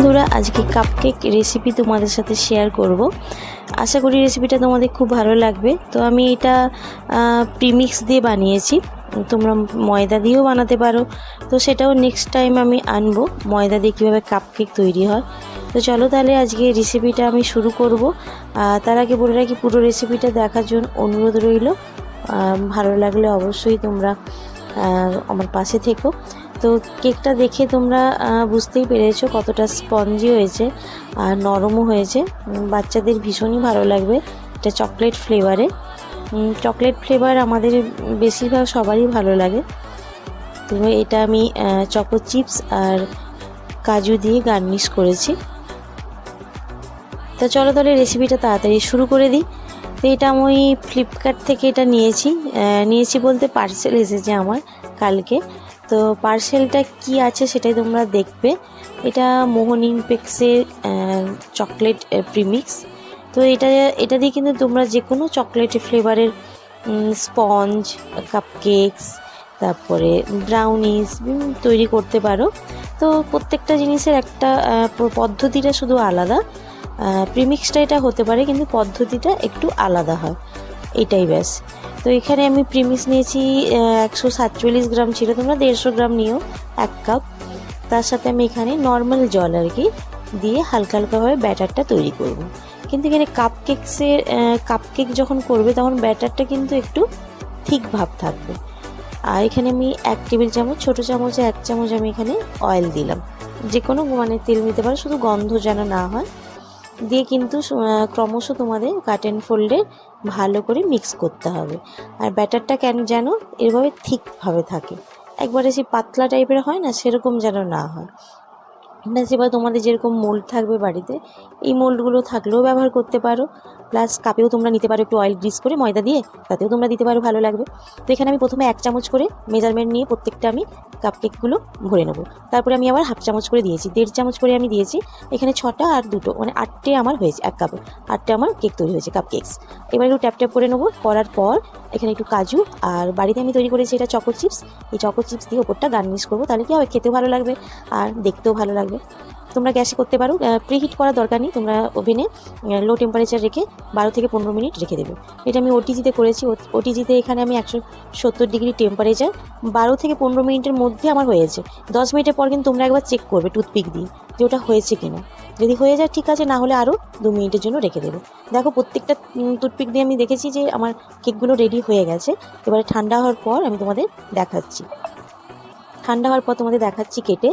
বন্ধুরা, আজকে cupcake recipe তোমাদের সাথে শেয়ার করব। আশা করি রেসিপিটা তোমাদের খুব ভালো লাগবে। তো আমি এটা প্রিমিক্স দিয়ে বানিয়েছি, তোমরা ময়দা দিয়েও বানাতে পারো। তো সেটাও নেক্সট টাইম আমি আনবো, ময়দা দিয়ে কীভাবে কাপকেক তৈরি হয়। তো চলো তাহলে আজকে রেসিপিটা আমি শুরু করব। তার আগে বলে রাখি, পুরো রেসিপিটা দেখার জন্য অনুরোধ রইল। ভালো লাগলে অবশ্যই তোমরা আমার পাশে থেকো। তো কেকটা দেখে তোমরা বুঝতেই পেরেছো কতটা স্পঞ্জি হয়েছে আর নরমও হয়েছে। বাচ্চাদের ভীষণই ভালো লাগবে। এটা চকলেট ফ্লেভারে, চকলেট ফ্লেভার আমাদের বেশিরভাগ সবারই ভালো লাগে। তো এটা আমি চকো চিপস আর কাজু দিয়ে গার্নিশ করেছি। তো চলো তাহলে রেসিপিটা তাড়াতাড়ি শুরু করে দিই। তো এটা আমি ফ্লিপকার্ট থেকে এটা নিয়েছি বলতে পার্সেল এসেছে আমার কালকে। তো পার্সেলটা কি আছে সেটাই তোমরা দেখবে। এটা মোহন ইমপেক্সের চকলেট প্রিমিক্স। তো এটা দিয়ে কিন্তু তোমরা যে কোনো চকলেট ফ্লেভারের স্পঞ্জ, কাপকেকস, তারপরে ব্রাউনিজ তৈরি করতে পারো। তো প্রত্যেকটা জিনিসের একটা পদ্ধতিটা শুধু আলাদা। প্রিমিক্সটা এটা হতে পারে, কিন্তু পদ্ধতিটা একটু আলাদা হয়, এটাই ব্যাস। তো এখানে আমি প্রিমিক্স নিয়েছি 147 গ্রাম ছিল, তোমরা 150 গ্রাম নিও, 1 কাপ। তার সাথে আমি এখানে নর্মাল জল আর কি দিয়ে হালকা হালকাভাবে ব্যাটারটা তৈরি করব। কিন্তু এখানে কাপকেক যখন করবে তখন ব্যাটারটা কিন্তু একটু ঠিক ভাব থাকবে। আর এখানে আমি 1 টেবিল চামচ, ছোটো চামচে 1 চামচ আমি এখানে অয়েল দিলাম। যে কোনো তেল নিতে পারো, শুধু গন্ধ যেন না হয়। দিয়ে কিন্তু ক্রমশ তোমাদের কাট অ্যান্ড ফোল্ডে ভালো করে মিক্স করতে হবে। আর ব্যাটারটা যেন এভাবে ঠিকভাবে থাকে, একবারে সেই পাতলা টাইপের হয় না, সেরকম যেন না হয়। এবার তোমাদের যেরকম মোল্ড থাকবে বাড়িতে, এই মোল্ডগুলো থাকলেও ব্যবহার করতে পারো। প্লাস কাপেও তোমরা নিতে পারো, একটু অয়েল গ্রিস করে ময়দা দিয়ে, তাতেও তোমরা দিতে পারো, ভালো লাগবে। তো এখানে আমি প্রথমে 1 চামচ করে মেজারমেন্ট নিয়ে প্রত্যেকটা আমি কাপকেকগুলো ভরে নেবো। তারপরে আমি আবার 1/2 চামচ করে দিয়েছি, 1.5 চামচ করে আমি দিয়েছি। এখানে 6টা আর 2টো, 8টে আমার হয়েছে, 1 কাপে 8টে আমার কেক তৈরি হয়েছে, কাপকেকস। এবার একটু ট্যাপ করে নেবো। করার পর এখানে একটু কাজু, আর বাড়িতে আমি তৈরি করেছি এটা চকো চিপস। এই চকো চিপস দিয়ে ওপরটা গার্নিশ করবো, তাহলে কি হবে, খেতেও ভালো লাগবে আর দেখতেও ভালো লাগবে। তোমরা গ্যাসে করতে পারো, প্রিহিট করার দরকার নেই। তোমরা ওভেনে লো টেম্পারেচার রেখে 12 থেকে 15 মিনিট রেখে দেবে। এটা আমি ওটিজিতে করেছি। ওটিজিতে এখানে আমি 170 ডিগ্রি টেম্পারেচার 12 থেকে 15 মিনিটের মধ্যে আমার হয়েছে। 10 মিনিটের পর কিন্তু তোমরা একবার চেক করবে টুথপিক দিয়ে যে ওটা হয়েছে কিনা। যদি হয়ে যায় ঠিক আছে, না হলে আরও 2 মিনিটের জন্য রেখে দেবে। দেখো প্রত্যেকটা টুথপিক দিয়ে আমি দেখেছি যে আমার কেকগুলো রেডি হয়ে গেছে। এবারে ঠান্ডা হওয়ার পর আমি তোমাদের দেখাচ্ছি কেটে।